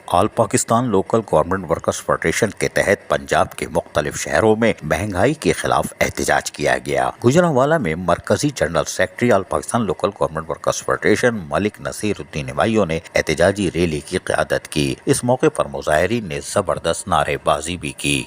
آل Pakistan local government workers federation کے تحت پنجاب کے مختلف شہروں میں مہنگائی کے خلاف احتجاج کیا گیا۔ گوجرانوالہ میں مرکزی general secretary all Pakistan local government workers federation Malik Naseeruddin Humayun نے احتجاجی ریلی کی قیادت کی۔ اس موقع پر مظاہرین نے زبردست نعرے بازی بھی کی۔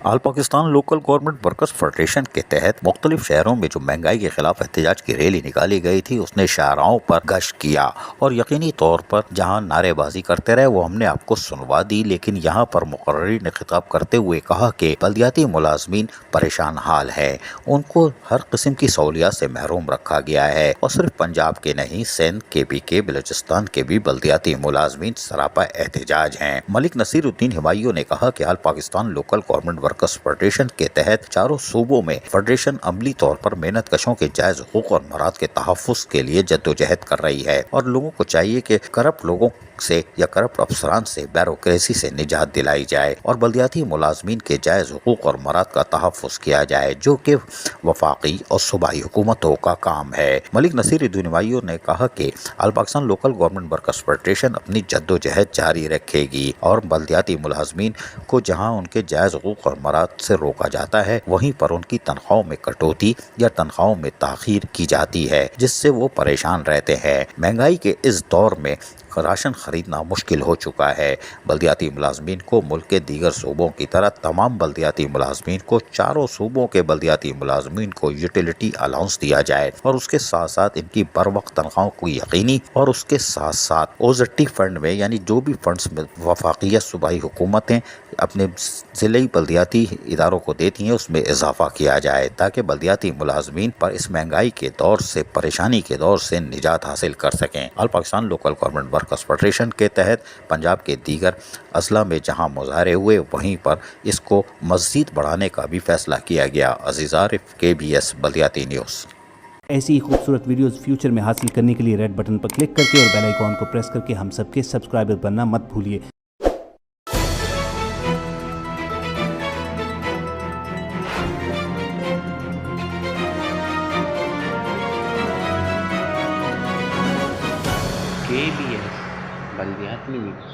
All Pakistan local government workers federation کے تحت مختلف شہروں میں جو مہنگائی کے خلاف احتجاج کی ریلی نکالی گئی تھی، اس نے شاہراہوں پر گشت کیا اور یقینی طور پر جہاں نعرے بازی کرتے رہے وہ ہم نے آپ کو سنوا دی، لیکن یہاں پر مقررین نے خطاب کرتے ہوئے کہا کہ بلدیاتی ملازمین پریشان حال ہے، ان کو ہر قسم کی سہولیات سے محروم رکھا گیا ہے، اور صرف پنجاب کے نہیں، سندھ کے بلوچستان کے بھی بلدیاتی ملازمین سراپا احتجاج ہیں۔ ملک نصیر الدین ہمایوں نے کہا کہ all Pakistan local government workers federation کے تحت چاروں صوبوں میں فیڈریشن عملی طور پر محنت کشوں کے جائز حقوق اور مراد کے تحفظ کے لیے جدوجہد کر رہی ہے، اور لوگوں کو چاہیے کہ کرپٹ لوگوں سے یا کرپٹ افسران سے، بیوروکریسی سے نجات دلائی جائے اور بلدیاتی ملازمین کے جائز حقوق اور مراد کا تحفظ کیا جائے، جو کہ وفاقی اور صوبائی حکومتوں کا کام ہے۔ ملک نصیر الدین ہمایوں نے کہا کہ all Pakistan local government workers federation اپنی جدوجہد جاری رکھے گی اور بلدیاتی ملازمین کو جہاں ان کے جائز حقوق اور مراد سے روکا جاتا ہے، وہیں پر ان کی تنخواہوں میں کٹوتی یا تنخواہوں میں تاخیر کی جاتی ہے، جس سے وہ پریشان رہتے ہیں۔ مہنگائی کے اس دور میں راشن خریدنا مشکل ہو چکا ہے۔ بلدیاتی ملازمین کو ملک کے دیگر صوبوں کی طرح تمام بلدیاتی ملازمین کو چاروں صوبوں کے بلدیاتی ملازمین کو یوٹیلیٹی الاؤنس دیا جائے، اور اس کے ساتھ ساتھ ان کی بر وقت تنخواہوں کو یقینی، اور اس کے ساتھ ساتھ اوزٹی فنڈ میں، یعنی جو بھی فنڈز میں وفاقی یا صوبائی حکومتیں اپنے ضلعی بلدیاتی اداروں کو دیتی ہیں، اس میں اضافہ کیا جائے، تاکہ بلدیاتی ملازمین پر اس مہنگائی کے دور سے، پریشانی کے دور سے نجات حاصل کر سکیں۔ All Pakistan local government workers federation کے تحت پنجاب کے دیگر اضلاع میں جہاں مظاہرے ہوئے، وہیں پر اس کو مزید بڑھانے کا بھی فیصلہ کیا گیا۔ عزیز عارف، KBS بلدیاتی نیوز۔ ایسی ہی خوبصورت ویڈیوز فیوچر میں حاصل کرنے کے لیے ریڈ بٹن پر کلک کر کے اور بیل آئیکن کو پریس کر کے ہم سب کے سبسکرائبر بننا مت بھولیے۔ KBS بلدیاتی نیوز۔